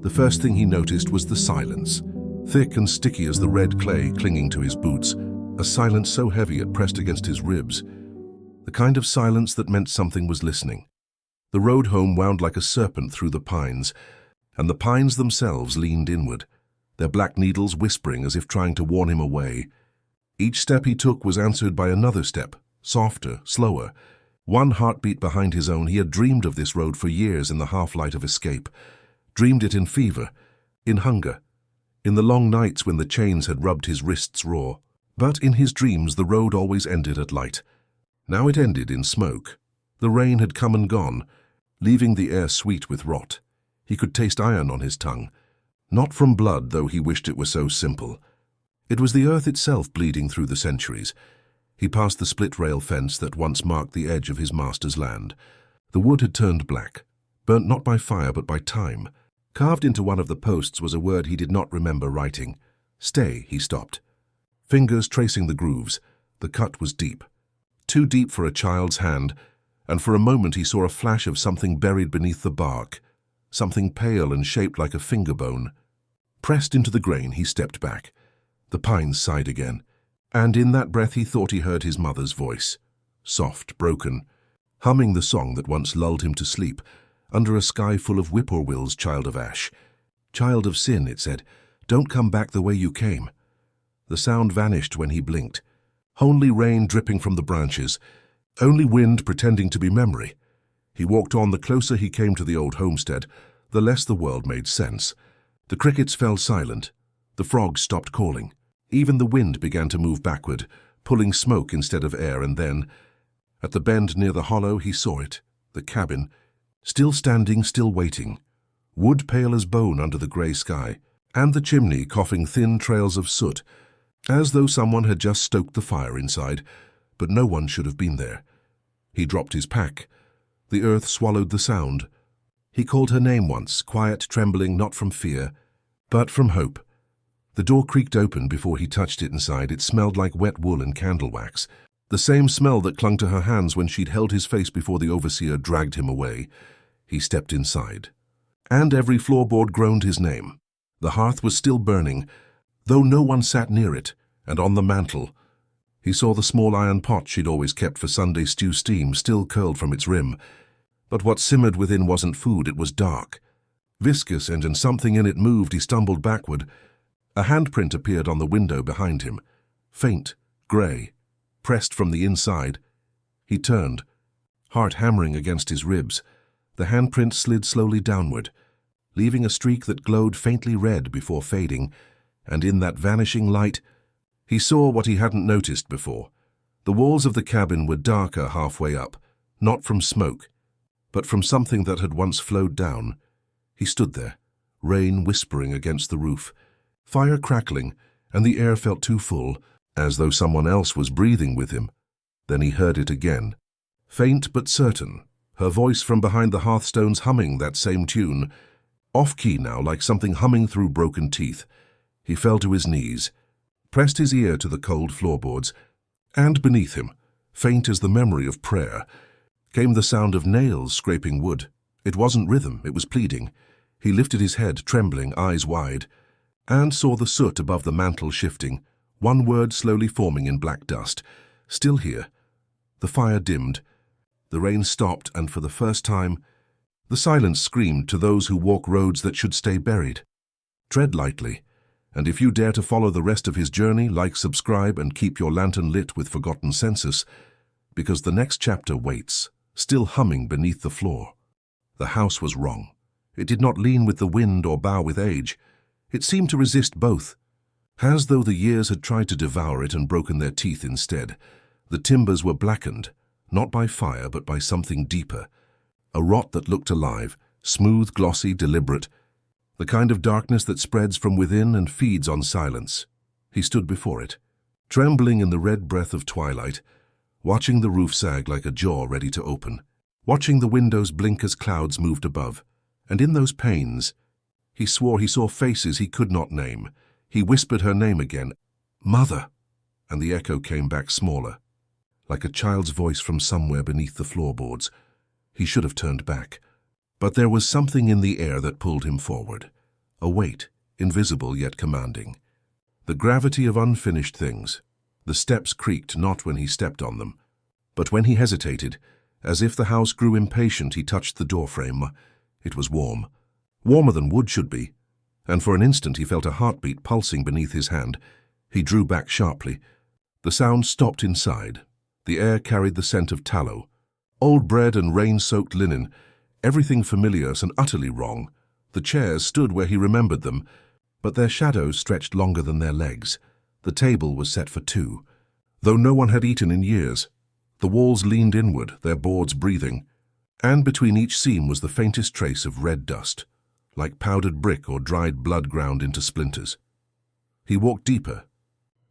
The first thing he noticed was the silence, thick and sticky as the red clay clinging to his boots, a silence so heavy it pressed against his ribs, the kind of silence that meant something was listening. The road home wound like a serpent through the pines, and the pines themselves leaned inward, their black needles whispering as if trying to warn him away. Each step he took was answered by another step, softer, slower. One heartbeat behind his own, he had dreamed of this road for years in the half-light of escape, dreamed it in fever, in hunger, in the long nights when the chains had rubbed his wrists raw. But in his dreams the road always ended at light. Now it ended in smoke. The rain had come and gone, leaving the air sweet with rot. He could taste iron on his tongue. Not from blood, though he wished it were so simple. It was the earth itself bleeding through the centuries. He passed the split-rail fence that once marked the edge of his master's land. The wood had turned black, burnt not by fire but by time. Carved into one of the posts was a word he did not remember writing. Stay, he stopped. Fingers tracing the grooves. The cut was deep. Too deep for a child's hand, and for a moment he saw a flash of something buried beneath the bark, something pale and shaped like a finger bone. Pressed into the grain, he stepped back. The pines sighed again, and in that breath he thought he heard his mother's voice, soft, broken, humming the song that once lulled him to sleep, under a sky full of whippoorwills, child of ash. Child of sin, it said, don't come back the way you came. The sound vanished when he blinked. Only rain dripping from the branches, only wind pretending to be memory. He walked on. The closer he came to the old homestead, the less the world made sense. The crickets fell silent. The frogs stopped calling. Even the wind began to move backward, pulling smoke instead of air, and then, at the bend near the hollow, he saw it, the cabin, still standing, still waiting, wood pale as bone under the grey sky, and the chimney coughing thin trails of soot, as though someone had just stoked the fire inside, but no one should have been there. He dropped his pack. The earth swallowed the sound. He called her name once, quiet, trembling, not from fear, but from hope. The door creaked open before he touched it inside. It smelled like wet wool and candle wax, the same smell that clung to her hands when she'd held his face before the overseer dragged him away. He stepped inside, and every floorboard groaned his name. The hearth was still burning, though no one sat near it, and on the mantel he saw the small iron pot she'd always kept for Sunday stew steam still curled from its rim. But what simmered within wasn't food, it was dark, viscous, and something in it moved. He stumbled backward. A handprint appeared on the window behind him, faint, grey, pressed from the inside. He turned, heart hammering against his ribs. The handprint slid slowly downward, leaving a streak that glowed faintly red before fading, and in that vanishing light, he saw what he hadn't noticed before. The walls of the cabin were darker halfway up, not from smoke, but from something that had once flowed down. He stood there, rain whispering against the roof, fire crackling, and the air felt too full, as though someone else was breathing with him. Then he heard it again, faint but certain, her voice from behind the hearthstones humming that same tune, off-key now, like something humming through broken teeth. He fell to his knees, pressed his ear to the cold floorboards, and beneath him, faint as the memory of prayer, came the sound of nails scraping wood. It wasn't rhythm, it was pleading. He lifted his head, trembling, eyes wide, and saw the soot above the mantel shifting, one word slowly forming in black dust. Still here. The fire dimmed. The rain stopped, and for the first time, the silence screamed to those who walk roads that should stay buried. Tread lightly, and if you dare to follow the rest of his journey, like, subscribe, and keep your lantern lit with forgotten Census, because the next chapter waits, still humming beneath the floor. The house was wrong. It did not lean with the wind or bow with age. It seemed to resist both, as though the years had tried to devour it and broken their teeth instead. The timbers were blackened, not by fire but by something deeper, a rot that looked alive, smooth, glossy, deliberate, the kind of darkness that spreads from within and feeds on silence. He stood before it, trembling in the red breath of twilight, watching the roof sag like a jaw ready to open, watching the windows blink as clouds moved above, and in those panes, he swore he saw faces he could not name. He whispered her name again, "Mother," and the echo came back smaller, like a child's voice from somewhere beneath the floorboards. He should have turned back, but there was something in the air that pulled him forward, a weight, invisible yet commanding. The gravity of unfinished things. The steps creaked not when he stepped on them, but when he hesitated, as if the house grew impatient, he touched the doorframe. It was warm, warmer than wood should be, and for an instant he felt a heartbeat pulsing beneath his hand. He drew back sharply. The sound stopped inside. The air carried the scent of tallow, old bread and rain-soaked linen, everything familiar and utterly wrong. The chairs stood where he remembered them, but their shadows stretched longer than their legs. The table was set for two, though no one had eaten in years. The walls leaned inward, their boards breathing, and between each seam was the faintest trace of red dust, like powdered brick or dried blood ground into splinters. He walked deeper,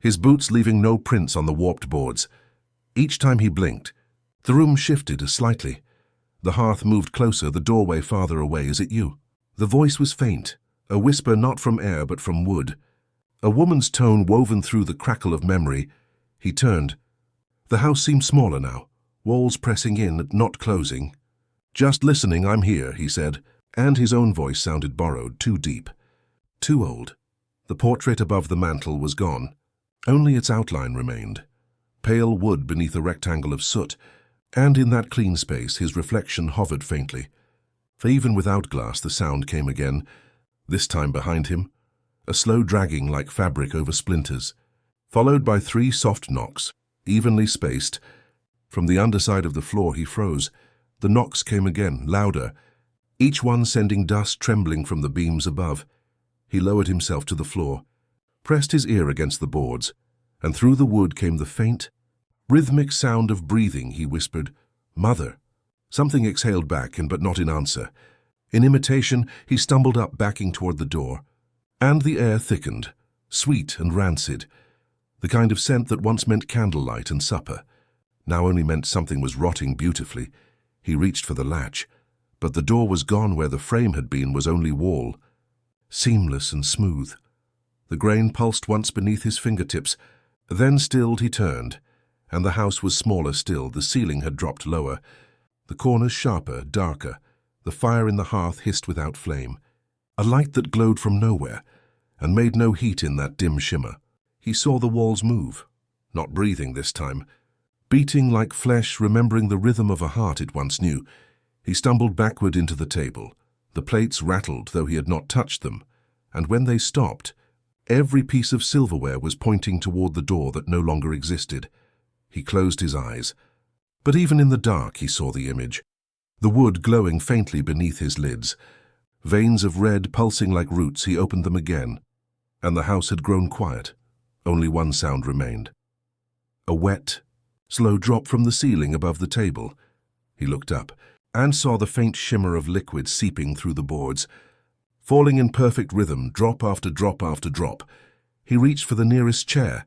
his boots leaving no prints on the warped boards. Each time he blinked, the room shifted slightly. The hearth moved closer, the doorway farther away. "Is it you?" The voice was faint, a whisper not from air but from wood, a woman's tone woven through the crackle of memory. He turned. The house seemed smaller now, walls pressing in, not closing. "Just listening, I'm here," he said, and his own voice sounded borrowed, too deep, too old. The portrait above the mantel was gone. Only its outline remained, pale wood beneath a rectangle of soot, and in that clean space his reflection hovered faintly. For even without glass the sound came again, this time behind him, a slow dragging like fabric over splinters, followed by 3 soft knocks, evenly spaced. From the underside of the floor he froze. The knocks came again, louder, each one sending dust trembling from the beams above. He lowered himself to the floor, pressed his ear against the boards, and through the wood came the faint, rhythmic sound of breathing. He whispered, "Mother." Something exhaled back, but not in answer. In imitation, he stumbled up, backing toward the door, and the air thickened, sweet and rancid. The kind of scent that once meant candlelight and supper, now only meant something was rotting beautifully. He reached for the latch, but the door was gone. Where the frame had been was only wall, seamless and smooth. The grain pulsed once beneath his fingertips, then stilled. He turned, and the house was smaller still. The ceiling had dropped lower, the corners sharper, darker. The fire in the hearth hissed without flame, a light that glowed from nowhere and made no heat in that dim shimmer. He saw the walls move, not breathing this time, beating like flesh, remembering the rhythm of a heart it once knew. He stumbled backward into the table. The plates rattled, though he had not touched them, and when they stopped, every piece of silverware was pointing toward the door that no longer existed. He closed his eyes, but even in the dark he saw the image, the wood glowing faintly beneath his lids, veins of red pulsing like roots. He opened them again, and the house had grown quiet. Only one sound remained, a wet, slow drop from the ceiling above the table. He looked up and saw the faint shimmer of liquid seeping through the boards, falling in perfect rhythm, drop after drop after drop. He reached for the nearest chair,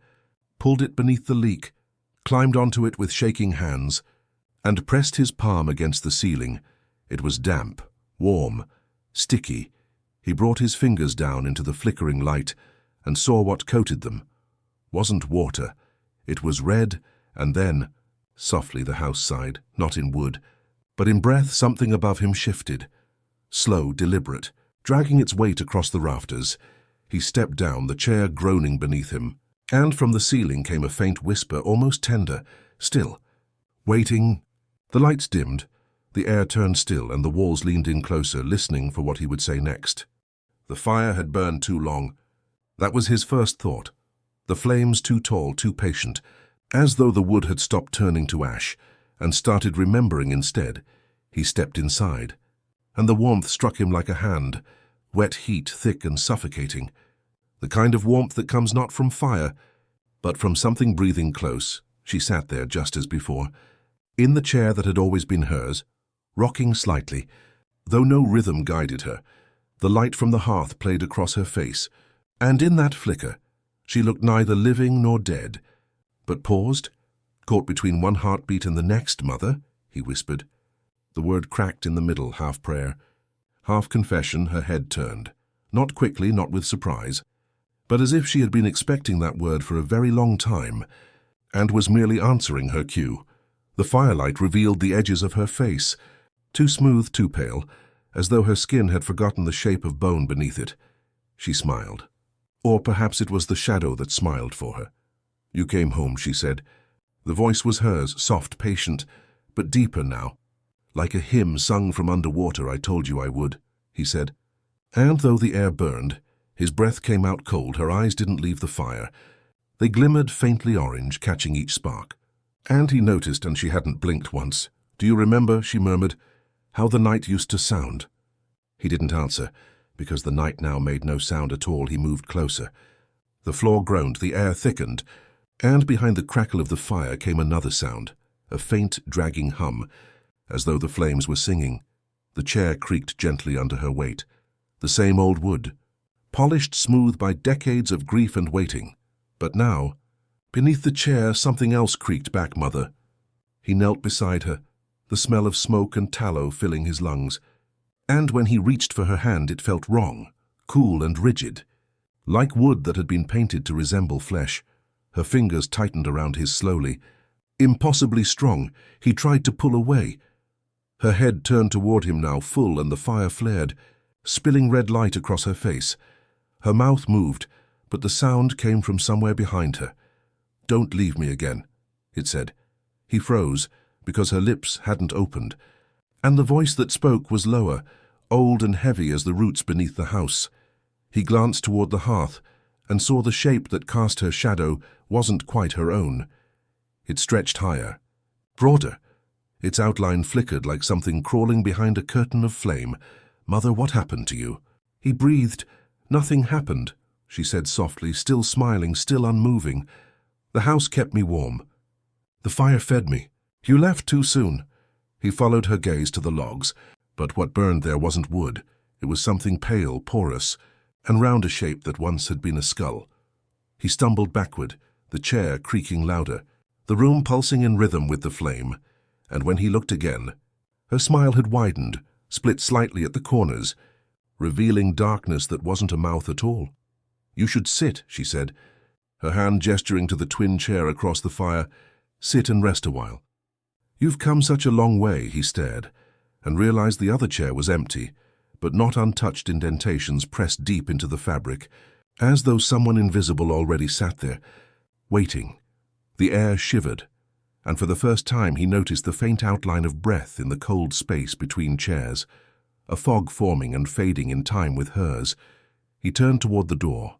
pulled it beneath the leak, climbed onto it with shaking hands, and pressed his palm against the ceiling. It was damp, warm, sticky. He brought his fingers down into the flickering light and saw what coated them. Wasn't water. It was red, and then, softly the house sighed, not in wood, but in breath. Something above him shifted, slow, deliberate, dragging its weight across the rafters. He stepped down, the chair groaning beneath him, and from the ceiling came a faint whisper, almost tender, still, waiting. The lights dimmed, the air turned still, and the walls leaned in closer, listening for what he would say next. The fire had burned too long. That was his first thought. The flames too tall, too patient, as though the wood had stopped turning to ash and started remembering instead. He stepped inside, and the warmth struck him like a hand, wet heat, thick and suffocating. The kind of warmth that comes not from fire, but from something breathing close. She sat there just as before, in the chair that had always been hers, rocking slightly, though no rhythm guided her. The light from the hearth played across her face, and in that flicker, she looked neither living nor dead, but paused, caught between one heartbeat and the next. "Mother," he whispered. The word cracked in the middle, half prayer, half confession. Her head turned, not quickly, not with surprise, but as if she had been expecting that word for a very long time, and was merely answering her cue. The firelight revealed the edges of her face, too smooth, too pale, as though her skin had forgotten the shape of bone beneath it. She smiled. Or perhaps it was the shadow that smiled for her. "You came home," she said. The voice was hers, soft, patient, but deeper now. "Like a hymn sung from underwater, I told you I would," he said. And though the air burned, his breath came out cold, her eyes didn't leave the fire. They glimmered faintly orange, catching each spark. And he noticed, and she hadn't blinked once. "Do you remember," she murmured, "how the night used to sound?" He didn't answer, because the night now made no sound at all. He moved closer. The floor groaned, the air thickened, and behind the crackle of the fire came another sound, a faint, dragging hum, as though the flames were singing. The chair creaked gently under her weight. The same old wood, polished smooth by decades of grief and waiting. But now, beneath the chair, something else creaked back, "Mother." He knelt beside her, the smell of smoke and tallow filling his lungs. And when he reached for her hand, it felt wrong, cool and rigid, like wood that had been painted to resemble flesh. Her fingers tightened around his slowly. Impossibly strong, he tried to pull away. Her head turned toward him now, full, and the fire flared, spilling red light across her face. Her mouth moved, but the sound came from somewhere behind her. "Don't leave me again," it said. He froze, because her lips hadn't opened, and the voice that spoke was lower, old and heavy as the roots beneath the house. He glanced toward the hearth and saw the shape that cast her shadow wasn't quite her own. It stretched higher, broader. Its outline flickered like something crawling behind a curtain of flame. "Mother, what happened to you?" He breathed. "Nothing happened," she said softly, still smiling, still unmoving. "The house kept me warm. The fire fed me. You left too soon." He followed her gaze to the logs, but what burned there wasn't wood. It was something pale, porous, and round a shape that once had been a skull. He stumbled backward, the chair creaking louder, the room pulsing in rhythm with the flame, and when he looked again, her smile had widened, split slightly at the corners, revealing darkness that wasn't a mouth at all. "You should sit," she said, her hand gesturing to the twin chair across the fire. "Sit and rest a while." "You've come such a long way," he stared, and realized the other chair was empty, but not untouched indentations pressed deep into the fabric, as though someone invisible already sat there, waiting. The air shivered, and for the first time he noticed the faint outline of breath in the cold space between chairs, a fog forming and fading in time with hers. He turned toward the door,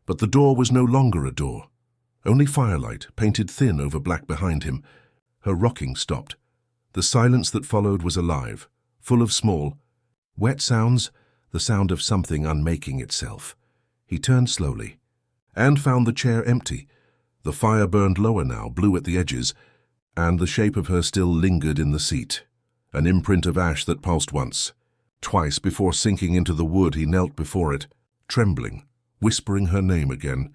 but the door was no longer a door, only firelight painted thin over black behind him. Her rocking stopped. The silence that followed was alive, full of small, wet sounds, the sound of something unmaking itself. He turned slowly, and found the chair empty. The fire burned lower now, blue at the edges, and the shape of her still lingered in the seat, an imprint of ash that pulsed once. Twice before sinking into the wood he knelt before it, trembling, whispering her name again,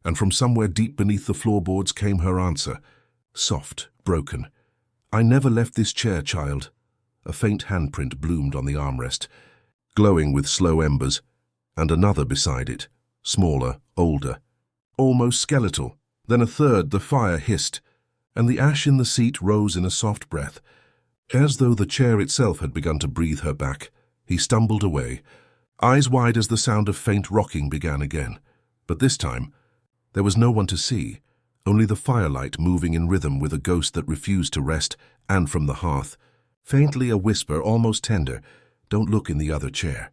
and from somewhere deep beneath the floorboards came her answer, soft, broken. "I never left this chair, child." A faint handprint bloomed on the armrest, glowing with slow embers, and another beside it, smaller, older, almost skeletal. Then a third. The fire hissed, and the ash in the seat rose in a soft breath, as though the chair itself had begun to breathe her back. He stumbled away, eyes wide as the sound of faint rocking began again. But this time, there was no one to see, only the firelight moving in rhythm with a ghost that refused to rest, and from the hearth, faintly a whisper, almost tender, "Don't look in the other chair."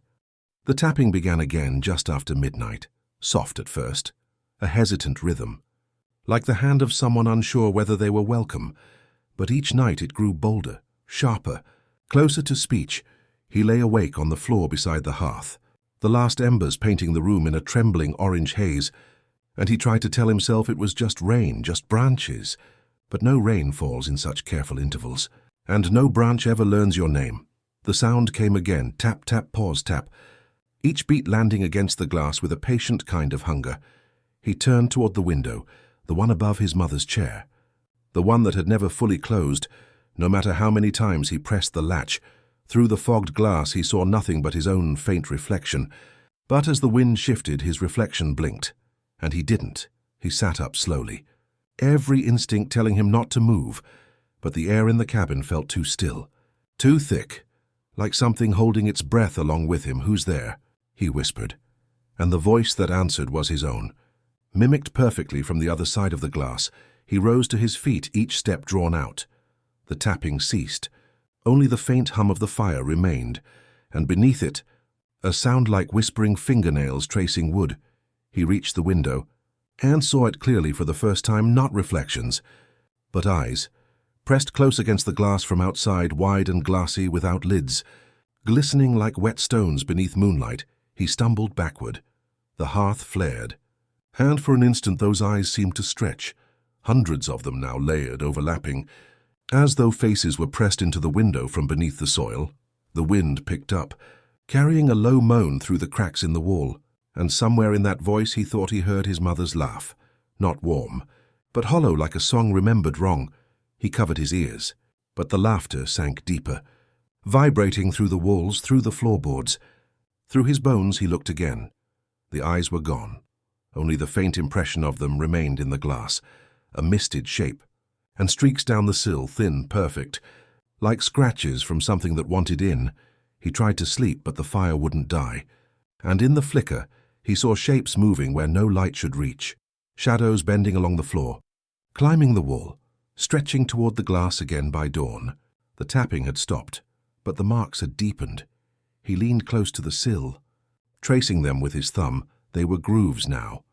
The tapping began again just after midnight, soft at first, a hesitant rhythm, like the hand of someone unsure whether they were welcome. But each night it grew bolder, sharper, closer to speech. He lay awake on the floor beside the hearth, the last embers painting the room in a trembling orange haze, and he tried to tell himself it was just rain, just branches. But no rain falls in such careful intervals, and no branch ever learns your name. The sound came again, tap, tap, pause, tap, each beat landing against the glass with a patient kind of hunger. He turned toward the window, the one above his mother's chair, the one that had never fully closed, no matter how many times he pressed the latch. Through the fogged glass he saw nothing but his own faint reflection, but as the wind shifted his reflection blinked, and he didn't. He sat up slowly, every instinct telling him not to move, but the air in the cabin felt too still, too thick, like something holding its breath along with him. "Who's there?" he whispered. and the voice that answered was his own. Mimicked perfectly from the other side of the glass, he rose to his feet, each step drawn out. The tapping ceased. Only the faint hum of the fire remained, and beneath it, a sound like whispering fingernails tracing wood. He reached the window, and saw it clearly for the first time, not reflections, but eyes, pressed close against the glass from outside, wide and glassy, without lids. Glistening like wet stones beneath moonlight, he stumbled backward. The hearth flared, and for an instant those eyes seemed to stretch, hundreds of them now layered, overlapping, as though faces were pressed into the window from beneath the soil. The wind picked up, carrying a low moan through the cracks in the wall, and somewhere in that voice he thought he heard his mother's laugh, not warm, but hollow like a song remembered wrong. He covered his ears, but the laughter sank deeper, vibrating through the walls, through the floorboards. Through his bones he looked again. The eyes were gone. Only the faint impression of them remained in the glass, a misted shape, and streaks down the sill, thin, perfect, like scratches from something that wanted in. He tried to sleep, but the fire wouldn't die, and in the flicker he saw shapes moving where no light should reach, shadows bending along the floor, climbing the wall, stretching toward the glass again by dawn. The tapping had stopped, but the marks had deepened. He leaned close to the sill, tracing them with his thumb. They were grooves now,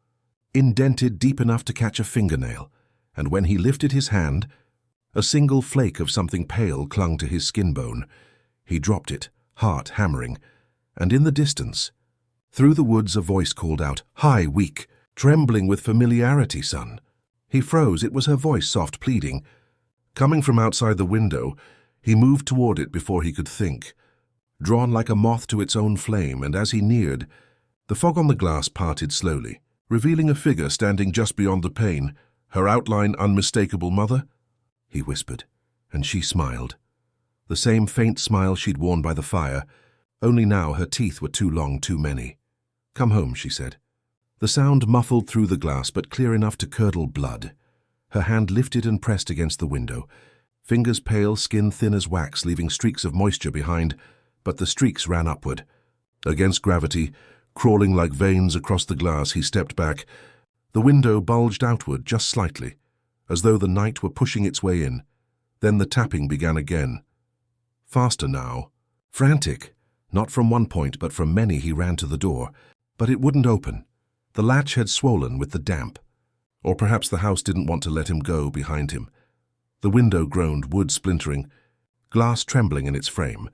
indented deep enough to catch a fingernail, and when he lifted his hand, a single flake of something pale clung to his skin bone. He dropped it, heart hammering, and in the distance, through the woods, a voice called out, high, weak, trembling with familiarity, son. He froze. It was her voice, soft, pleading. Coming from outside the window, he moved toward it before he could think, drawn like a moth to its own flame, and as he neared, the fog on the glass parted slowly, revealing a figure standing just beyond the pane, her outline unmistakable. Mother, he whispered, and she smiled. The same faint smile she'd worn by the fire, only now her teeth were too long, too many. Come home, she said. The sound muffled through the glass, but clear enough to curdle blood. Her hand lifted and pressed against the window, fingers pale, skin thin as wax, leaving streaks of moisture behind, but the streaks ran upward. Against gravity, crawling like veins across the glass, he stepped back. The window bulged outward just slightly, as though the night were pushing its way in. Then the tapping began again. Faster now. Frantic. Not from one point, but from many, he ran to the door. But it wouldn't open. The latch had swollen with the damp. Or perhaps the house didn't want to let him go behind him. The window groaned, wood splintering, glass trembling in its frame,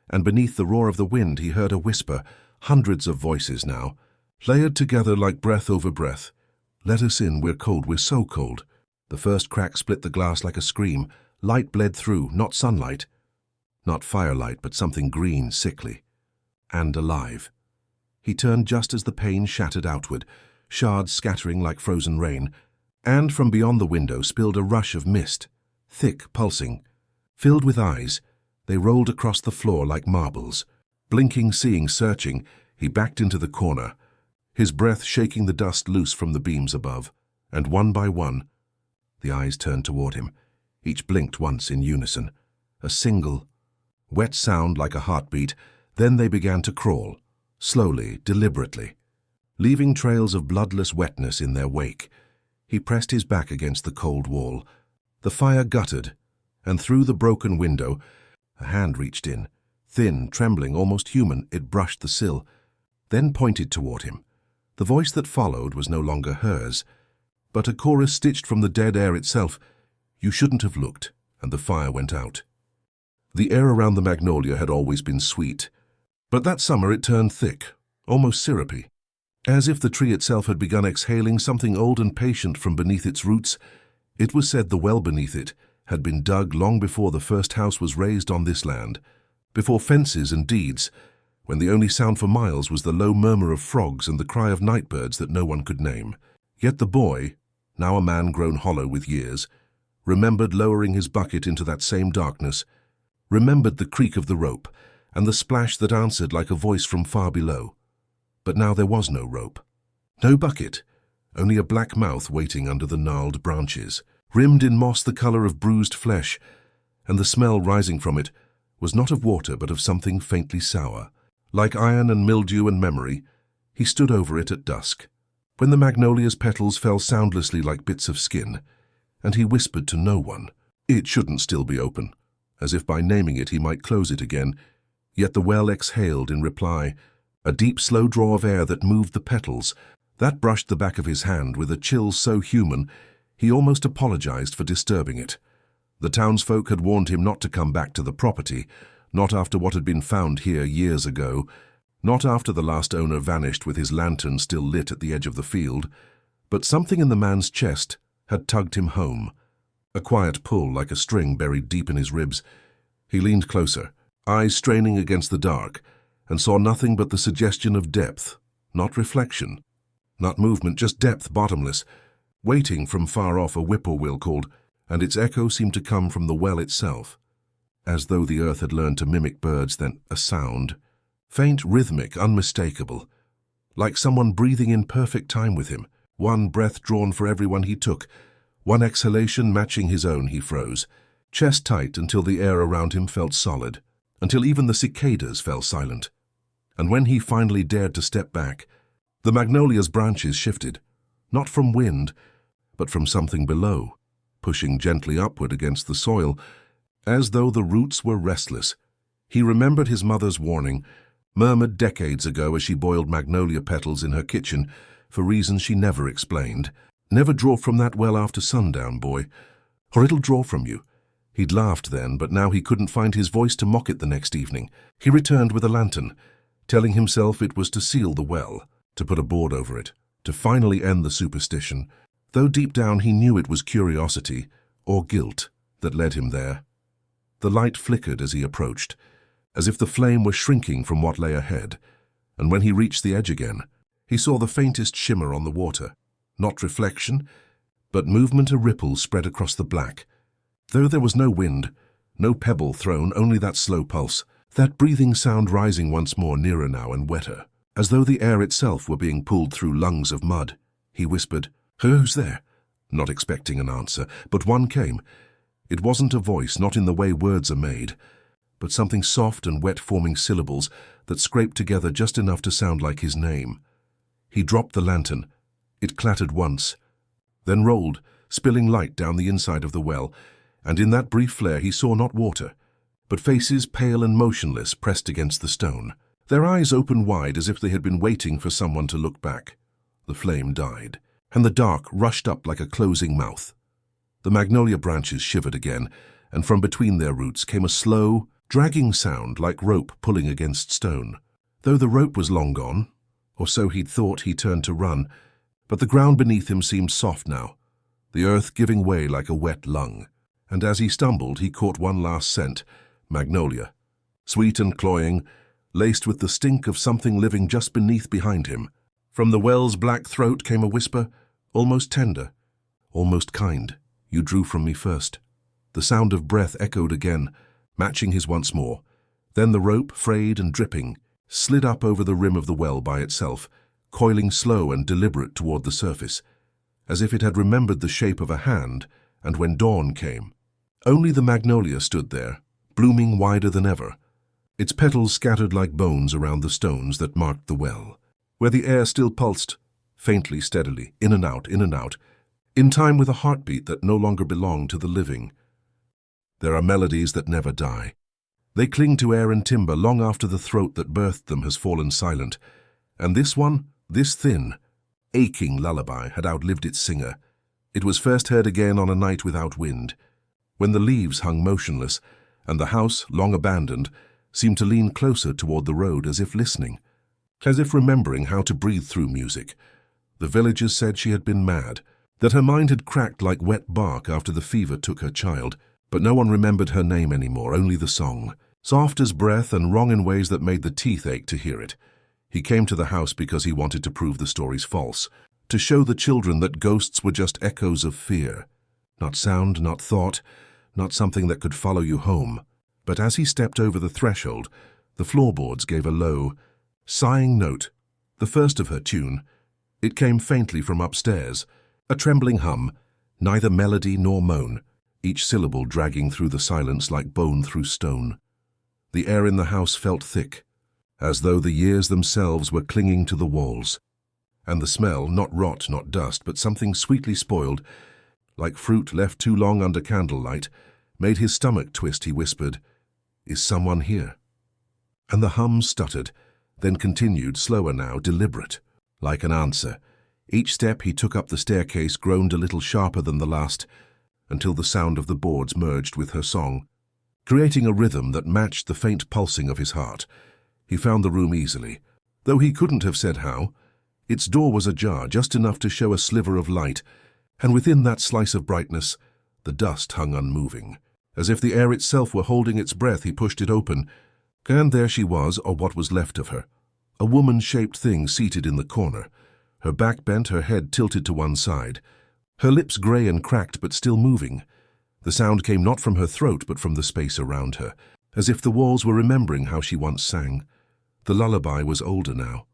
and beneath the roar of the wind he heard a whisper, hundreds of voices now, layered together like breath over breath. Let us in, we're cold, we're so cold. The first crack split the glass like a scream. Light bled through, not sunlight, not firelight, but something green, sickly, and alive. He turned just as the pane shattered outward, shards scattering like frozen rain, and from beyond the window spilled a rush of mist, thick, pulsing. Filled with eyes, they rolled across the floor like marbles. Blinking, seeing, searching, he backed into the corner, his breath shaking the dust loose from the beams above, and one by one, the eyes turned toward him. Each blinked once in unison. A single, wet sound like a heartbeat. Then they began to crawl, slowly, deliberately, leaving trails of bloodless wetness in their wake. He pressed his back against the cold wall. The fire guttered, and through the broken window, a hand reached in. Thin, trembling, almost human, it brushed the sill, then pointed toward him. The voice that followed was no longer hers, but a chorus stitched from the dead air itself. You shouldn't have looked, and the fire went out. The air around the magnolia had always been sweet, but that summer it turned thick, almost syrupy, as if the tree itself had begun exhaling something old and patient from beneath its roots. It was said the well beneath it had been dug long before the first house was raised on this land, before fences and deeds, when the only sound for miles was the low murmur of frogs and the cry of nightbirds that no one could name. Yet the boy, now a man grown hollow with years, remembered lowering his bucket into that same darkness, remembered the creak of the rope and the splash that answered like a voice from far below. But now there was no rope, no bucket, only a black mouth waiting under the gnarled branches, rimmed in moss the color of bruised flesh, and the smell rising from it was not of water but of something faintly sour. Like iron and mildew and memory, He stood over it at dusk, when the magnolia's petals fell soundlessly like bits of skin, and he whispered to no one. It shouldn't still be open, as if by naming it he might close it again. Yet the well exhaled in reply, a deep, slow draw of air that moved the petals, that brushed the back of his hand with a chill so human he almost apologized for disturbing it. The townsfolk had warned him not to come back to the property, not after what had been found here years ago, not after the last owner vanished with his lantern still lit at the edge of the field, but something in the man's chest had tugged him home. A quiet pull like a string buried deep in his ribs. He leaned closer, eyes straining against the dark, and saw nothing but the suggestion of depth, not reflection, not movement, just depth bottomless. Waiting from far off, a whippoorwill called, and its echo seemed to come from the well itself, as though the earth had learned to mimic birds. Then a sound, faint, rhythmic, unmistakable, like someone breathing in perfect time with him, one breath drawn for every one he took, one exhalation matching his own. He froze, chest tight, until the air around him felt solid, until even the cicadas fell silent. And when he finally dared to step back, the magnolia's branches shifted, not from wind, but from something below, pushing gently upward against the soil, as though the roots were restless. He remembered his mother's warning, murmured decades ago as she boiled magnolia petals in her kitchen, for reasons she never explained. Never draw from that well after sundown, boy, or it'll draw from you. He'd laughed then, but now he couldn't find his voice to mock it the next evening. He returned with a lantern, telling himself it was to seal the well, to put a board over it, to finally end the superstition, though deep down he knew it was curiosity, or guilt, that led him there. The light flickered as he approached, as if the flame were shrinking from what lay ahead, and when he reached the edge again, he saw the faintest shimmer on the water, not reflection, but movement, a ripple spread across the black. Though there was no wind, no pebble thrown, only that slow pulse, that breathing sound rising once more, nearer now and wetter, as though the air itself were being pulled through lungs of mud. He whispered, "Who's there?" Not expecting an answer, but one came. It wasn't a voice, not in the way words are made, but something soft and wet, forming syllables that scraped together just enough to sound like his name. He dropped the lantern. It clattered once, then rolled, spilling light down the inside of the well, and in that brief flare he saw not water, but faces pale and motionless pressed against the stone, their eyes open wide as if they had been waiting for someone to look back. The flame died, and the dark rushed up like a closing mouth. The magnolia branches shivered again, and from between their roots came a slow, dragging sound like rope pulling against stone. Though the rope was long gone, or so he'd thought, he turned to run, but the ground beneath him seemed soft now, the earth giving way like a wet lung, and as he stumbled he caught one last scent, magnolia, sweet and cloying, laced with the stink of something living just behind him. From the well's black throat came a whisper, almost tender, almost kind. "You drew from me first." The sound of breath echoed again, matching his once more. Then the rope, frayed and dripping, slid up over the rim of the well by itself, coiling slow and deliberate toward the surface, as if it had remembered the shape of a hand. And when dawn came, only the magnolia stood there, blooming wider than ever, its petals scattered like bones around the stones that marked the well, where the air still pulsed, faintly, steadily, in and out, in time with a heartbeat that no longer belonged to the living. There are melodies that never die. They cling to air and timber long after the throat that birthed them has fallen silent, and this one, this thin, aching lullaby, had outlived its singer. It was first heard again on a night without wind, when the leaves hung motionless, and the house, long abandoned, seemed to lean closer toward the road, as if listening, as if remembering how to breathe through music. The villagers said she had been mad, that her mind had cracked like wet bark after the fever took her child, but no one remembered her name anymore, only the song, soft as breath and wrong in ways that made the teeth ache to hear it. He came to the house because he wanted to prove the stories false, to show the children that ghosts were just echoes of fear, not sound, not thought, not something that could follow you home. But as he stepped over the threshold, the floorboards gave a low, sighing note, the first of her tune. It came faintly from upstairs, a trembling hum, neither melody nor moan, each syllable dragging through the silence like bone through stone. The air in the house felt thick, as though the years themselves were clinging to the walls. And the smell, not rot, not dust, but something sweetly spoiled, like fruit left too long under candlelight, made his stomach twist. He whispered, "Is someone here?" And the hum stuttered, then continued, slower now, deliberate, like an answer. Each step he took up the staircase groaned a little sharper than the last, until the sound of the boards merged with her song, creating a rhythm that matched the faint pulsing of his heart. He found the room easily, though he couldn't have said how. Its door was ajar, just enough to show a sliver of light, and within that slice of brightness, the dust hung unmoving. As if the air itself were holding its breath, he pushed it open, and there she was, or what was left of her, a woman-shaped thing seated in the corner, her back bent, her head tilted to one side, her lips grey and cracked but still moving. The sound came not from her throat but from the space around her, as if the walls were remembering how she once sang. The lullaby was older now,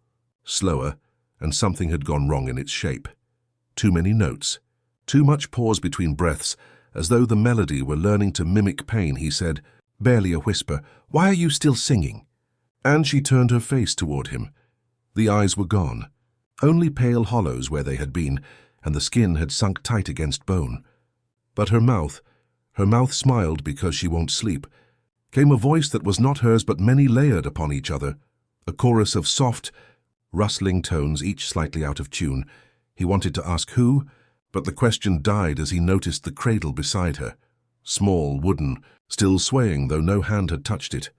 slower, and something had gone wrong in its shape. Too many notes, too much pause between breaths, as though the melody were learning to mimic pain. He said, barely a whisper, "Why are you still singing?" And she turned her face toward him. The eyes were gone, only pale hollows where they had been, and the skin had sunk tight against bone. But her mouth smiled because she won't sleep. Came a voice that was not hers but many layered upon each other, a chorus of soft, rustling tones, each slightly out of tune. He wanted to ask who, but the question died as he noticed the cradle beside her, small, wooden, still swaying though no hand had touched it.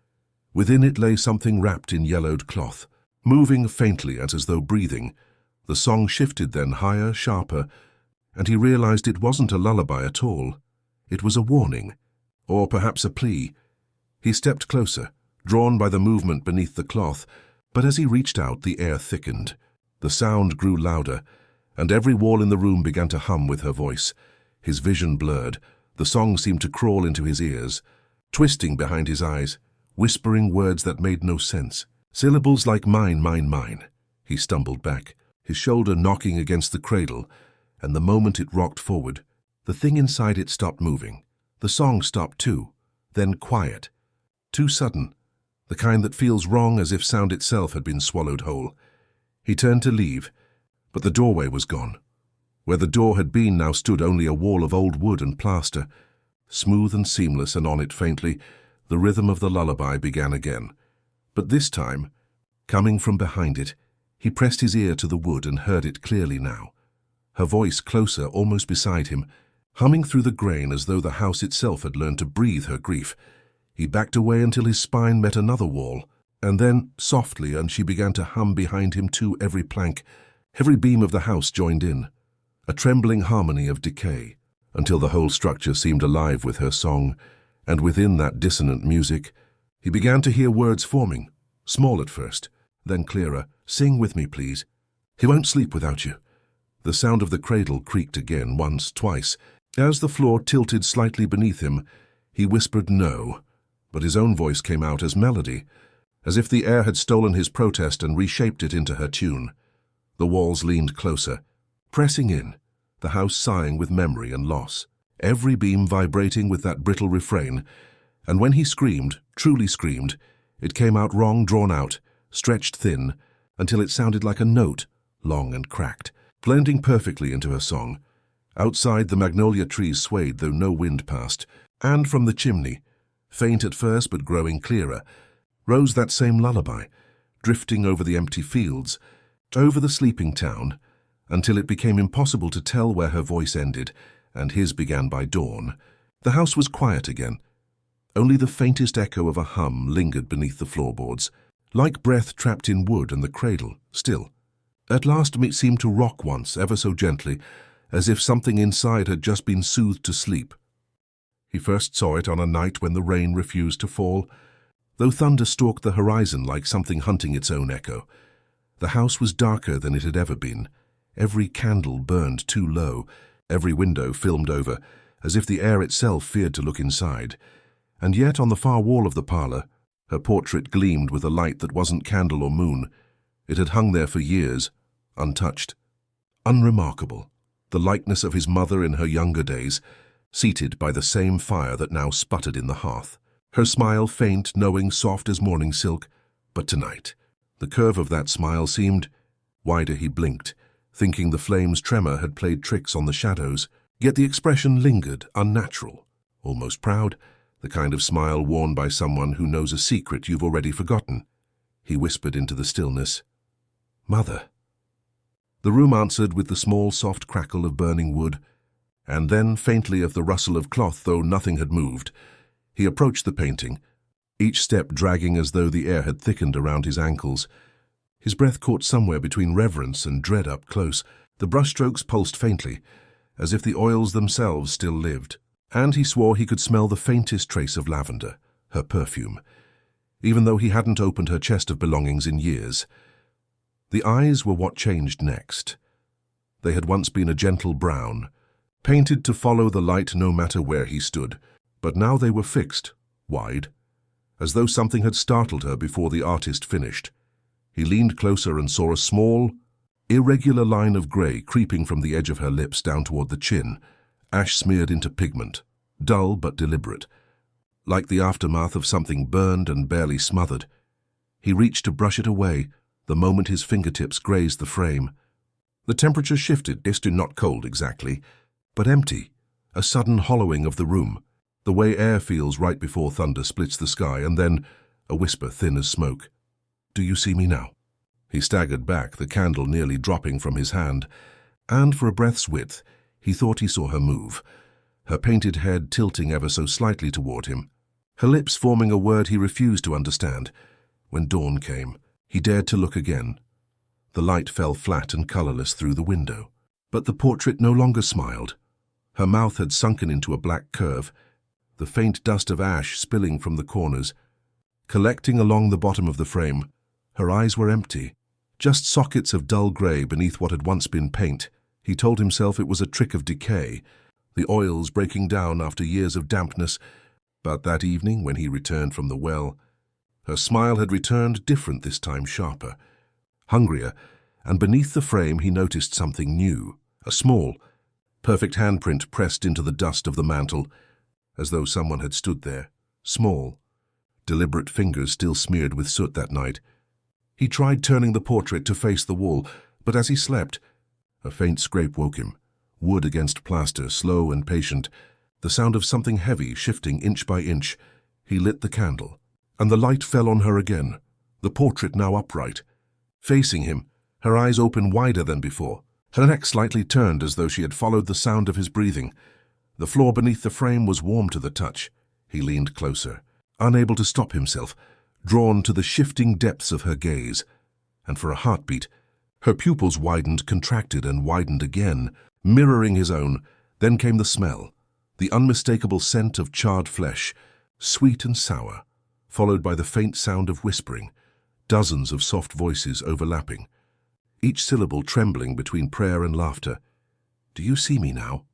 Within it lay something wrapped in yellowed cloth, moving faintly as though breathing. The song shifted then, higher, sharper, and he realized it wasn't a lullaby at all. It was a warning, or perhaps a plea. He stepped closer, drawn by the movement beneath the cloth, but as he reached out, the air thickened. The sound grew louder, and every wall in the room began to hum with her voice. His vision blurred. The song seemed to crawl into his ears, twisting behind his eyes, whispering words that made no sense. Syllables like mine, mine, mine. He stumbled back, his shoulder knocking against the cradle, and the moment it rocked forward, the thing inside it stopped moving. The song stopped too, then quiet. Too sudden, the kind that feels wrong, as if sound itself had been swallowed whole. He turned to leave, but the doorway was gone. Where the door had been now stood only a wall of old wood and plaster. Smooth and seamless, and on it faintly, the rhythm of the lullaby began again. But this time, coming from behind it, he pressed his ear to the wood and heard it clearly now. Her voice closer, almost beside him, humming through the grain as though the house itself had learned to breathe her grief. He backed away until his spine met another wall, and then, softly, and she began to hum behind him too. Every plank, every beam of the house joined in, a trembling harmony of decay, until the whole structure seemed alive with her song, and within that dissonant music, he began to hear words forming, small at first, then clearer. "Sing with me, please. He won't sleep without you." The sound of the cradle creaked again, once, twice. As the floor tilted slightly beneath him, he whispered no, but his own voice came out as melody, as if the air had stolen his protest and reshaped it into her tune. The walls leaned closer, pressing in, the house sighing with memory and loss, every beam vibrating with that brittle refrain, and when he screamed, truly screamed, it came out wrong, drawn out, stretched thin, until it sounded like a note, long and cracked, blending perfectly into her song. Outside, the magnolia trees swayed though no wind passed, and from the chimney, faint at first but growing clearer, rose that same lullaby, drifting over the empty fields, over the sleeping town, until it became impossible to tell where her voice ended and his began by dawn. The house was quiet again. Only the faintest echo of a hum lingered beneath the floorboards, like breath trapped in wood, and the cradle, still. At last it seemed to rock once, ever so gently, as if something inside had just been soothed to sleep. He first saw it on a night when the rain refused to fall, though thunder stalked the horizon like something hunting its own echo. The house was darker than it had ever been. Every candle burned too low, every window filmed over, as if the air itself feared to look inside. And yet on the far wall of the parlor, her portrait gleamed with a light that wasn't candle or moon. It had hung there for years, untouched, unremarkable, the likeness of his mother in her younger days, seated by the same fire that now sputtered in the hearth. Her smile faint, knowing, soft as morning silk, But tonight, the curve of that smile seemed wider. He blinked, thinking the flame's tremor had played tricks on the shadows, yet the expression lingered, unnatural, almost proud, the kind of smile worn by someone who knows a secret you've already forgotten. He whispered into the stillness, "Mother." The room answered with the small, soft crackle of burning wood, and then faintly of the rustle of cloth, though nothing had moved. He approached the painting, each step dragging as though the air had thickened around his ankles. His breath caught somewhere between reverence and dread up close. The brushstrokes pulsed faintly, as if the oils themselves still lived, and he swore he could smell the faintest trace of lavender, her perfume, even though he hadn't opened her chest of belongings in years. The eyes were what changed next. They had once been a gentle brown, painted to follow the light no matter where he stood, but now they were fixed, wide, as though something had startled her before the artist finished. He leaned closer and saw a small, irregular line of grey creeping from the edge of her lips down toward the chin, ash smeared into pigment, dull but deliberate, like the aftermath of something burned and barely smothered. He reached to brush it away the moment his fingertips grazed the frame. The temperature shifted, not cold exactly, but empty, a sudden hollowing of the room, the way air feels right before thunder splits the sky, and then a whisper thin as smoke. "Do you see me now?" He staggered back, the candle nearly dropping from his hand, and for a breath's width he thought he saw her move, her painted head tilting ever so slightly toward him, her lips forming a word he refused to understand. When dawn came, he dared to look again. The light fell flat and colorless through the window, but the portrait no longer smiled. Her mouth had sunken into a black curve, the faint dust of ash spilling from the corners, collecting along the bottom of the frame. Her eyes were empty, just sockets of dull grey beneath what had once been paint. He told himself it was a trick of decay, the oils breaking down after years of dampness. But that evening, when he returned from the well, her smile had returned, different this time, sharper, hungrier, and beneath the frame he noticed something new, a small, perfect handprint pressed into the dust of the mantel, as though someone had stood there, small, deliberate fingers still smeared with soot that night. He tried turning the portrait to face the wall, but as he slept, a faint scrape woke him, wood against plaster, slow and patient, the sound of something heavy shifting inch by inch. He lit the candle, and the light fell on her again, the portrait now upright. Facing him, her eyes open wider than before, her neck slightly turned as though she had followed the sound of his breathing. The floor beneath the frame was warm to the touch. He leaned closer, unable to stop himself, drawn to the shifting depths of her gaze, and for a heartbeat, her pupils widened, contracted, and widened again, mirroring his own. Then came the smell, the unmistakable scent of charred flesh, sweet and sour, followed by the faint sound of whispering, dozens of soft voices overlapping, each syllable trembling between prayer and laughter. "Do you see me now?"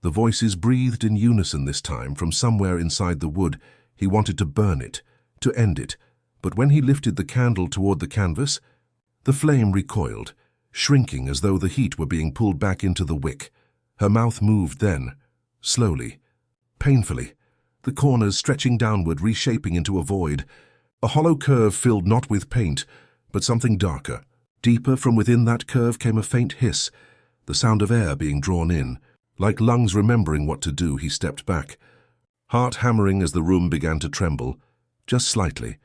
The voices breathed in unison this time from somewhere inside the wood. He wanted to burn it, to end it, but when he lifted the candle toward the canvas, the flame recoiled, shrinking as though the heat were being pulled back into the wick. Her mouth moved then, slowly, painfully, the corners stretching downward, reshaping into a void, a hollow curve filled not with paint, but something darker. Deeper from within that curve came a faint hiss, the sound of air being drawn in. Like lungs remembering what to do, he stepped back, heart hammering as the room began to tremble, just slightly,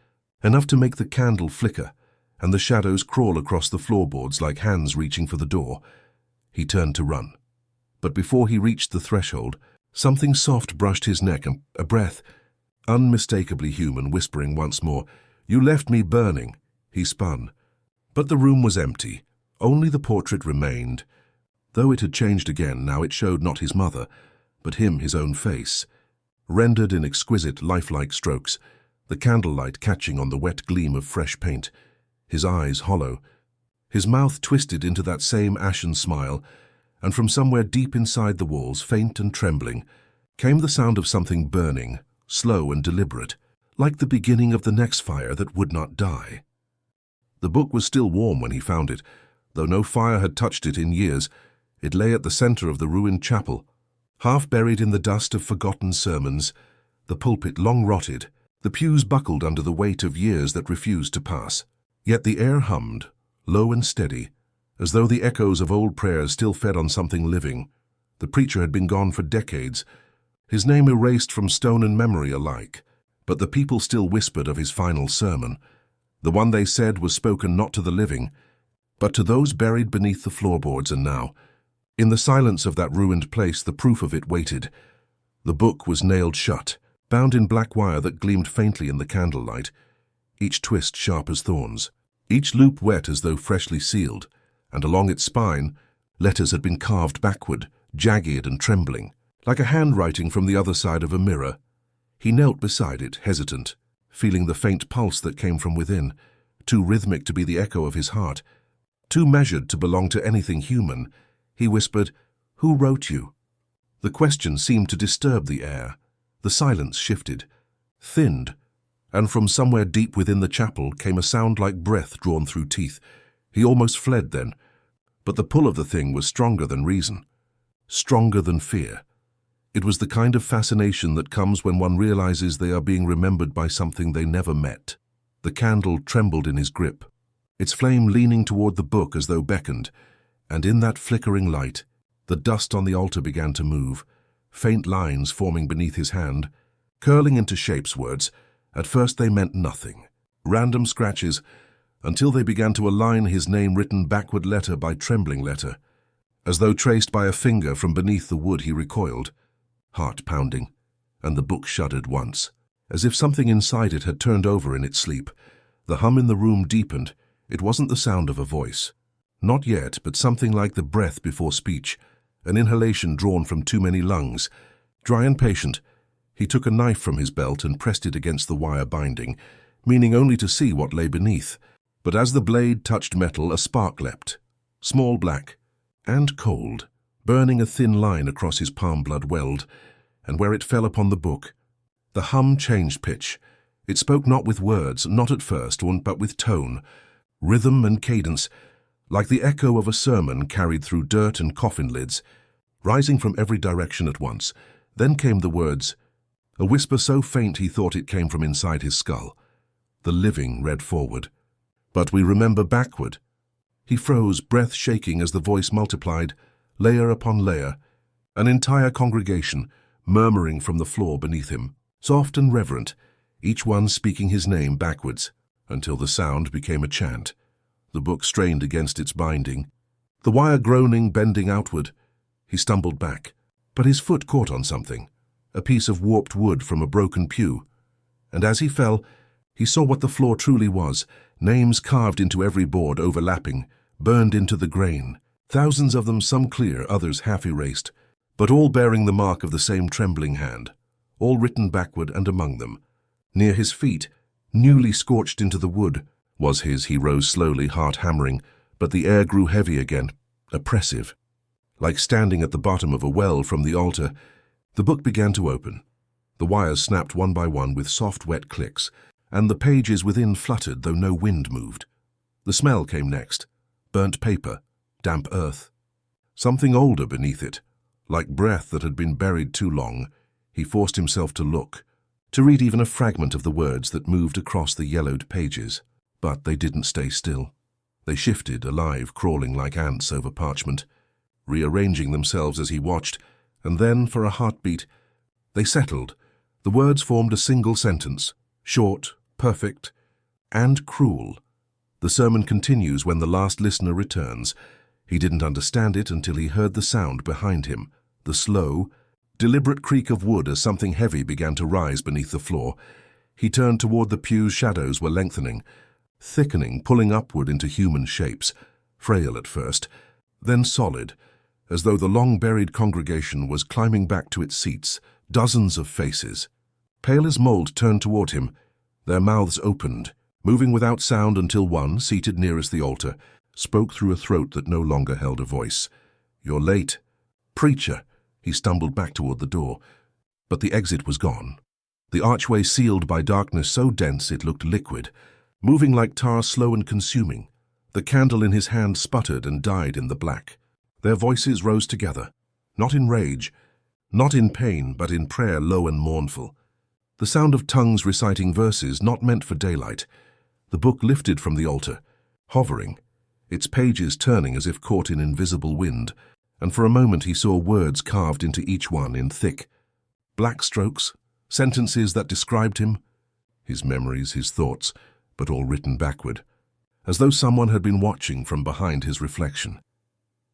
enough to make the candle flicker and the shadows crawl across the floorboards like hands reaching for the door. He turned to run. But before he reached the threshold, something soft brushed his neck, and a breath, unmistakably human, whispering once more, "You left me burning." He spun. But the room was empty. Only the portrait remained. Though it had changed again, now it showed not his mother, but him, his own face, rendered in exquisite, lifelike strokes, the candlelight catching on the wet gleam of fresh paint, his eyes hollow, his mouth twisted into that same ashen smile, and from somewhere deep inside the walls, faint and trembling, came the sound of something burning, slow and deliberate, like the beginning of the next fire that would not die. The book was still warm when he found it, though no fire had touched it in years. It lay at the center of the ruined chapel, half buried in the dust of forgotten sermons, the pulpit long rotted, The pews buckled under the weight of years that refused to pass. Yet the air hummed, low and steady, as though the echoes of old prayers still fed on something living. The preacher had been gone for decades, his name erased from stone and memory alike, but the people still whispered of his final sermon. The one they said was spoken not to the living, but to those buried beneath the floorboards. And now, in the silence of that ruined place, the proof of it waited. The book was nailed shut, bound in black wire that gleamed faintly in the candlelight, each twist sharp as thorns, each loop wet as though freshly sealed, and along its spine, letters had been carved backward, jagged and trembling, like a handwriting from the other side of a mirror. He knelt beside it, hesitant, feeling the faint pulse that came from within, too rhythmic to be the echo of his heart, too measured to belong to anything human. He whispered, "Who wrote you?" The question seemed to disturb the air. The silence shifted, thinned, and from somewhere deep within the chapel came a sound like breath drawn through teeth. He almost fled then, but the pull of the thing was stronger than reason, stronger than fear. It was the kind of fascination that comes when one realizes they are being remembered by something they never met. The candle trembled in his grip, its flame leaning toward the book as though beckoned, and in that flickering light, the dust on the altar began to move, faint lines forming beneath his hand, curling into shapes. Words, at first they meant nothing, random scratches, until they began to align, his name written backward letter by trembling letter. As though traced by a finger from beneath the wood, he recoiled, heart pounding, and the book shuddered once, as if something inside it had turned over in its sleep. The hum in the room deepened. It wasn't the sound of a voice. Not yet, but something like the breath before speech, an inhalation drawn from too many lungs. Dry and patient, he took a knife from his belt and pressed it against the wire binding, meaning only to see what lay beneath. But as the blade touched metal, a spark leapt, small, black, and cold, burning a thin line across his palm. Blood welled, and where it fell upon the book, the hum changed pitch. It spoke not with words, not at first, but with tone, rhythm and cadence, like the echo of a sermon carried through dirt and coffin lids, rising from every direction at once. Then came the words, a whisper so faint he thought it came from inside his skull. The living read forward, "But we remember backward." He froze, breath shaking as the voice multiplied, layer upon layer, an entire congregation murmuring from the floor beneath him, soft and reverent, each one speaking his name backwards, until the sound became a chant. The book strained against its binding, the wire groaning, bending outward. He stumbled back, but his foot caught on something, a piece of warped wood from a broken pew, and as he fell, he saw what the floor truly was, names carved into every board, overlapping, burned into the grain, thousands of them, some clear, others half erased, but all bearing the mark of the same trembling hand, all written backward. And among them, near his feet, newly scorched into the wood, was his. He rose slowly, heart hammering, but the air grew heavy again, oppressive. Like standing at the bottom of a well from the altar, the book began to open. The wires snapped one by one with soft, wet clicks, and the pages within fluttered, though no wind moved. The smell came next, burnt paper, damp earth. Something older beneath it, like breath that had been buried too long. He forced himself to look, to read even a fragment of the words that moved across the yellowed pages. But they didn't stay still. They shifted, alive, crawling like ants over parchment, rearranging themselves as he watched, and then, for a heartbeat, they settled. The words formed a single sentence, short, perfect, and cruel. The sermon continues when the last listener returns. He didn't understand it until he heard the sound behind him, the slow, deliberate creak of wood as something heavy began to rise beneath the floor. He turned toward the pew's shadows were lengthening, thickening, pulling upward into human shapes, frail at first, then solid, as though the long-buried congregation was climbing back to its seats, dozens of faces. Pale as mold turned toward him, their mouths opened, moving without sound until one, seated nearest the altar, spoke through a throat that no longer held a voice. "You're late. Preacher." He stumbled back toward the door, but the exit was gone. The archway sealed by darkness so dense it looked liquid, moving like tar, slow and consuming. The candle in his hand sputtered and died in the black. Their voices rose together, not in rage, not in pain, but in prayer, low and mournful. The sound of tongues reciting verses not meant for daylight. The book lifted from the altar, hovering, its pages turning as if caught in invisible wind, and for a moment he saw words carved into each one in thick, black strokes, sentences that described him, his memories, his thoughts, but all written backward, as though someone had been watching from behind his reflection.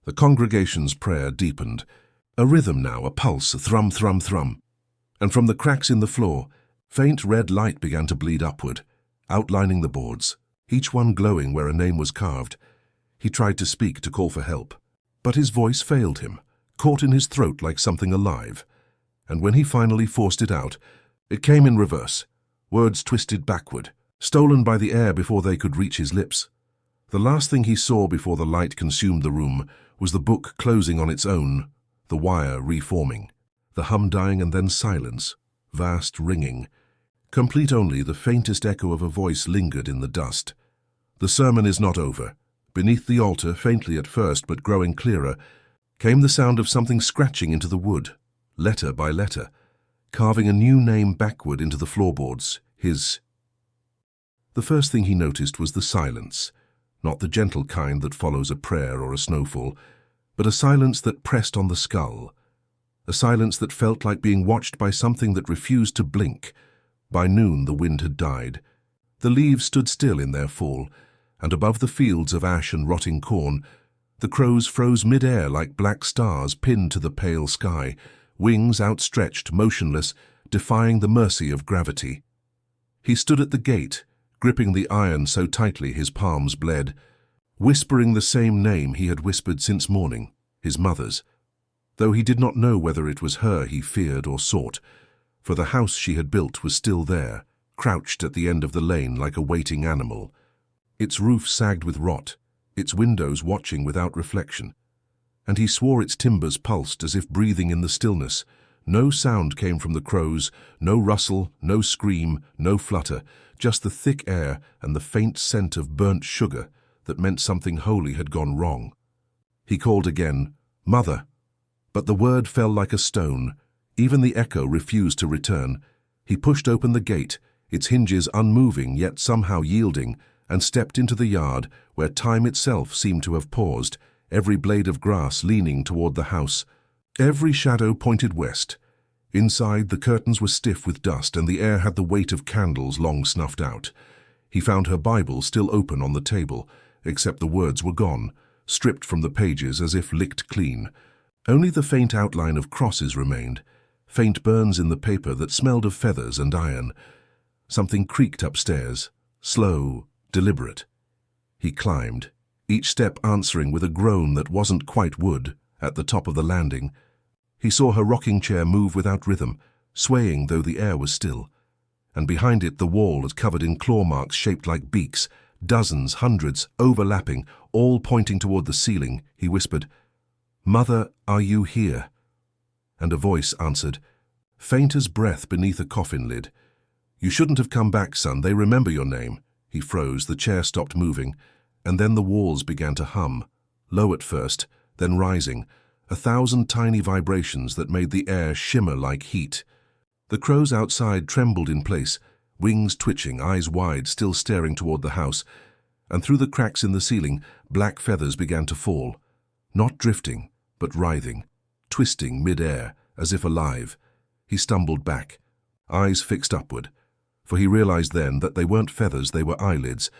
The congregation's prayer deepened, a rhythm now, a pulse, a thrum, thrum, thrum. And from the cracks in the floor, faint red light began to bleed upward, outlining the boards, each one glowing where a name was carved. He tried to speak, to call for help, but his voice failed him, caught in his throat like something alive. And when he finally forced it out, it came in reverse, words twisted backward, stolen by the air before they could reach his lips. The last thing he saw before the light consumed the room was the book closing on its own, the wire reforming, the hum dying, and then silence, vast ringing. Complete only the faintest echo of a voice lingered in the dust. The sermon is not over. Beneath the altar, faintly at first but growing clearer, came the sound of something scratching into the wood, letter by letter, carving a new name backward into the floorboards, his. The first thing he noticed was the silence, not the gentle kind that follows a prayer or a snowfall, but a silence that pressed on the skull, a silence that felt like being watched by something that refused to blink. By noon the wind had died. The leaves stood still in their fall, and above the fields of ash and rotting corn, the crows froze mid-air like black stars pinned to the pale sky, wings outstretched, motionless, defying the mercy of gravity. He stood at the gate, gripping the iron so tightly his palms bled, whispering the same name he had whispered since morning, his mother's, though he did not know whether it was her he feared or sought, for the house she had built was still there, crouched at the end of the lane like a waiting animal. Its roof sagged with rot, its windows watching without reflection, and he swore its timbers pulsed as if breathing in the stillness. No sound came from the crows, no rustle, no scream, no flutter, just the thick air and the faint scent of burnt sugar that meant something holy had gone wrong. He called again, "Mother," but the word fell like a stone. Even the echo refused to return. He pushed open the gate, its hinges unmoving yet somehow yielding, and stepped into the yard where time itself seemed to have paused, every blade of grass leaning toward the house. Every shadow pointed west. Inside, the curtains were stiff with dust and the air had the weight of candles long snuffed out. He found her Bible still open on the table, except the words were gone, stripped from the pages as if licked clean. Only the faint outline of crosses remained, faint burns in the paper that smelled of feathers and iron. Something creaked upstairs, slow, deliberate. He climbed, each step answering with a groan that wasn't quite wood, at the top of the landing. He saw her rocking chair move without rhythm, swaying though the air was still. And behind it the wall was covered in claw marks shaped like beaks, dozens, hundreds, overlapping, all pointing toward the ceiling. He whispered, "Mother, are you here?" And a voice answered, faint as breath beneath a coffin lid. "You shouldn't have come back, son. They remember your name." He froze, the chair stopped moving, and then the walls began to hum, low at first, then rising, 1,000 tiny vibrations that made the air shimmer like heat. The crows outside trembled in place, wings twitching, eyes wide, still staring toward the house, and through the cracks in the ceiling, black feathers began to fall, not drifting, but writhing, twisting mid-air, as if alive. He stumbled back, eyes fixed upward, for he realized then that they weren't feathers, they were eyelids,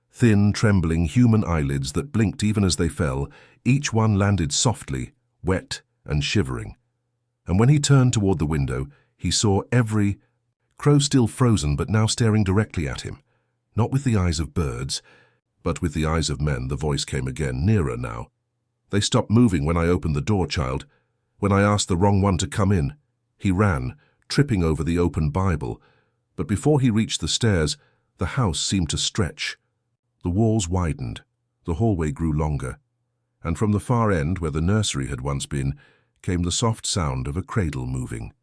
thin, trembling human eyelids that blinked even as they fell. Each one landed softly, wet and shivering. And when he turned toward the window, he saw every crow still frozen but now staring directly at him, not with the eyes of birds, but with the eyes of men. The voice came again, nearer now. "They stopped moving when I opened the door, child, when I asked the wrong one to come in." He ran, tripping over the open Bible, but before he reached the stairs, the house seemed to stretch. The walls widened, the hallway grew longer, and from the far end, where the nursery had once been, came the soft sound of a cradle moving.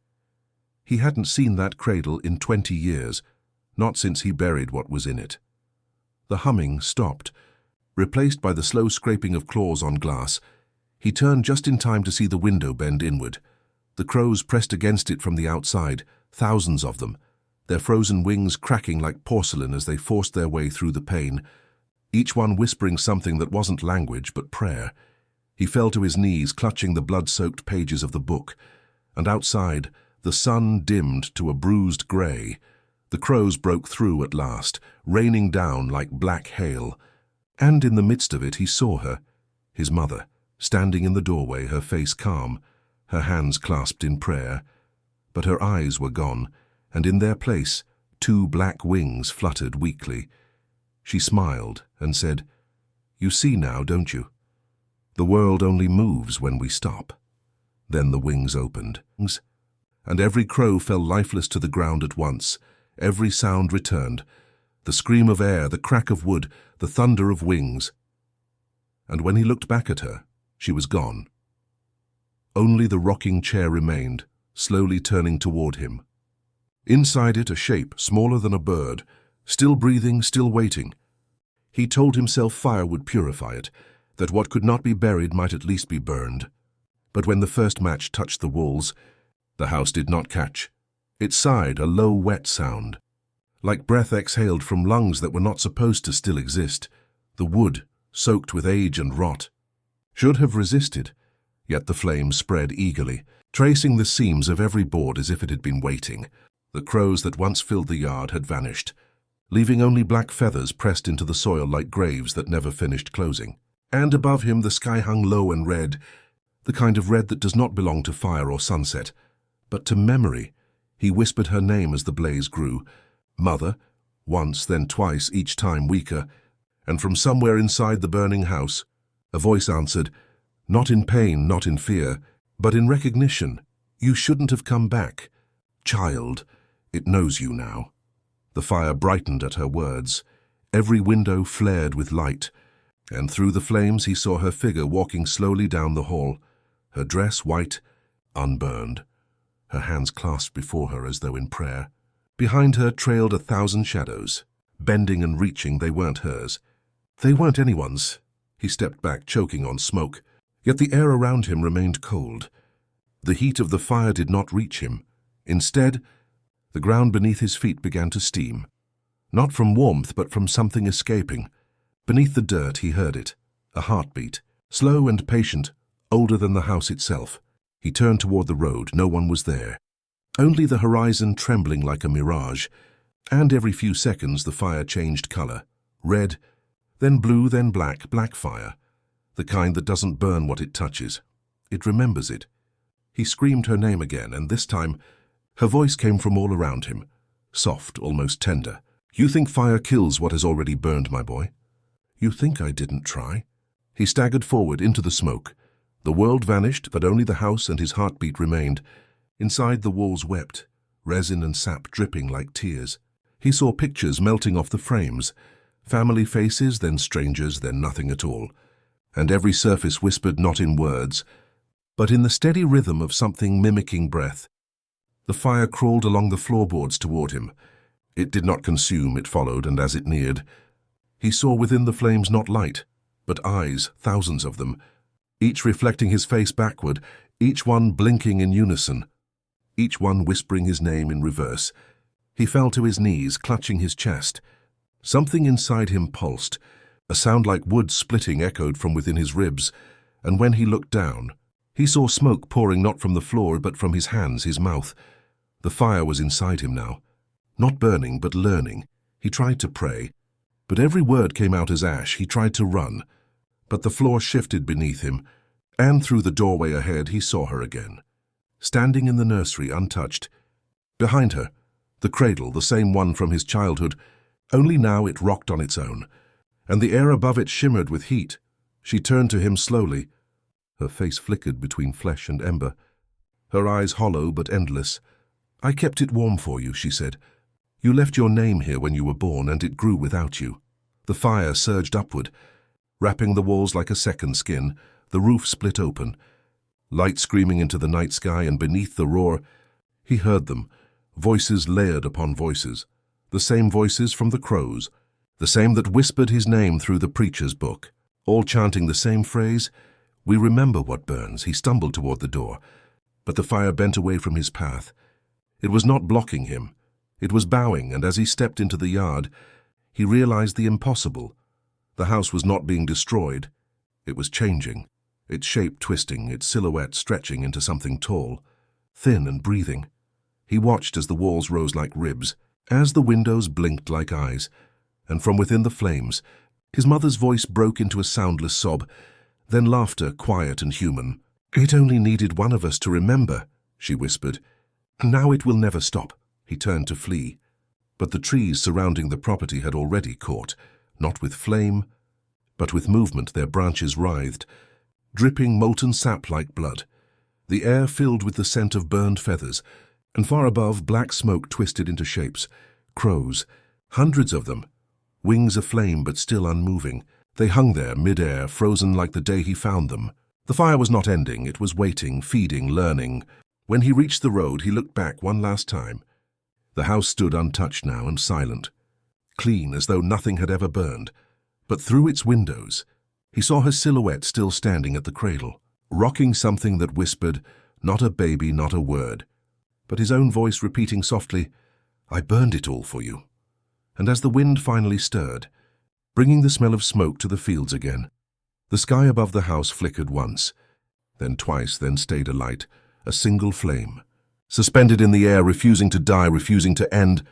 He hadn't seen that cradle in 20 years, not since he buried what was in it. The humming stopped, replaced by the slow scraping of claws on glass. He turned just in time to see the window bend inward. The crows pressed against it from the outside, thousands of them, their frozen wings cracking like porcelain as they forced their way through the pain, each one whispering something that wasn't language but prayer. He fell to his knees, clutching the blood-soaked pages of the book, and outside, the sun dimmed to a bruised grey. The crows broke through at last, raining down like black hail. And in the midst of it he saw her, his mother, standing in the doorway, her face calm, her hands clasped in prayer. But her eyes were gone, and in their place, 2 black wings fluttered weakly. She smiled and said, "You see now, don't you? The world only moves when we stop." Then the wings opened, and every crow fell lifeless to the ground at once. Every sound returned, the scream of air, the crack of wood, the thunder of wings. And when he looked back at her, she was gone. Only the rocking chair remained, slowly turning toward him. Inside it, a shape smaller than a bird, still breathing, still waiting. He told himself fire would purify it, that what could not be buried might at least be burned. But when the first match touched the walls, the house did not catch. It sighed, a low, wet sound, like breath exhaled from lungs that were not supposed to still exist. The wood, soaked with age and rot, should have resisted, yet the flames spread eagerly, tracing the seams of every board as if it had been waiting. The crows that once filled the yard had vanished, leaving only black feathers pressed into the soil like graves that never finished closing. And above him the sky hung low and red, the kind of red that does not belong to fire or sunset, but to memory. He whispered her name as the blaze grew. Mother, once, then twice, each time weaker. And from somewhere inside the burning house, a voice answered, not in pain, not in fear, but in recognition. You shouldn't have come back. Child, it knows you now. The fire brightened at her words. Every window flared with light, and through the flames he saw her figure walking slowly down the hall, her dress white, unburned, her hands clasped before her as though in prayer. Behind her trailed 1,000 shadows. Bending and reaching, they weren't hers. They weren't anyone's. He stepped back, choking on smoke, yet the air around him remained cold. The heat of the fire did not reach him. Instead, the ground beneath his feet began to steam, not from warmth but from something escaping. Beneath the dirt he heard it, a heartbeat, slow and patient, older than the house itself. He turned toward the road. No one was there. Only the horizon trembling like a mirage, and every few seconds the fire changed color. Red, then blue, then black, black fire. The kind that doesn't burn what it touches. It remembers it. He screamed her name again, and this time her voice came from all around him, soft, almost tender. You think fire kills what has already burned, my boy? You think I didn't try? He staggered forward into the smoke. The world vanished, but only the house and his heartbeat remained. Inside, the walls wept, resin and sap dripping like tears. He saw pictures melting off the frames, family faces, then strangers, then nothing at all. And every surface whispered not in words, but in the steady rhythm of something mimicking breath. The fire crawled along the floorboards toward him. It did not consume, it followed, and as it neared, he saw within the flames not light, but eyes, thousands of them, each reflecting his face backward, each one blinking in unison, each one whispering his name in reverse. He fell to his knees, clutching his chest. Something inside him pulsed. A sound like wood splitting echoed from within his ribs, and when he looked down, he saw smoke pouring not from the floor but from his hands, his mouth. The fire was inside him now, not burning but learning. He tried to pray, but every word came out as ash. He tried to run, but the floor shifted beneath him, and through the doorway ahead he saw her again, standing in the nursery untouched. Behind her, the cradle, the same one from his childhood, only now it rocked on its own, and the air above it shimmered with heat. She turned to him slowly. Her face flickered between flesh and ember, her eyes hollow but endless. I kept it warm for you, she said. You left your name here when you were born, and it grew without you. The fire surged upward, wrapping the walls like a second skin. The roof split open, light screaming into the night sky, and beneath the roar, he heard them, voices layered upon voices, the same voices from the crows, the same that whispered his name through the preacher's book, all chanting the same phrase, "We remember what burns." He stumbled toward the door, but the fire bent away from his path. It was not blocking him. It was bowing, and as he stepped into the yard, he realized the impossible. The house was not being destroyed. It was changing, its shape twisting, its silhouette stretching into something tall, thin and breathing. He watched as the walls rose like ribs, as the windows blinked like eyes, and from within the flames, his mother's voice broke into a soundless sob, then laughter, quiet and human. "It only needed one of us to remember," she whispered. "Now it will never stop." He turned to flee, but the trees surrounding the property had already caught, not with flame, but with movement. Their branches writhed, dripping molten sap like blood. The air filled with the scent of burned feathers, and far above, black smoke twisted into shapes. Crows, hundreds of them, wings aflame but still unmoving. They hung there, mid-air, frozen like the day he found them. The fire was not ending, it was waiting, feeding, learning. When he reached the road, he looked back one last time. The house stood untouched now and silent, clean as though nothing had ever burned. But through its windows, he saw her silhouette still standing at the cradle, rocking something that whispered, not a baby, not a word, but his own voice repeating softly, "I burned it all for you." And as the wind finally stirred, bringing the smell of smoke to the fields again, the sky above the house flickered once, then twice, then stayed alight, a single flame, suspended in the air, refusing to die, refusing to end.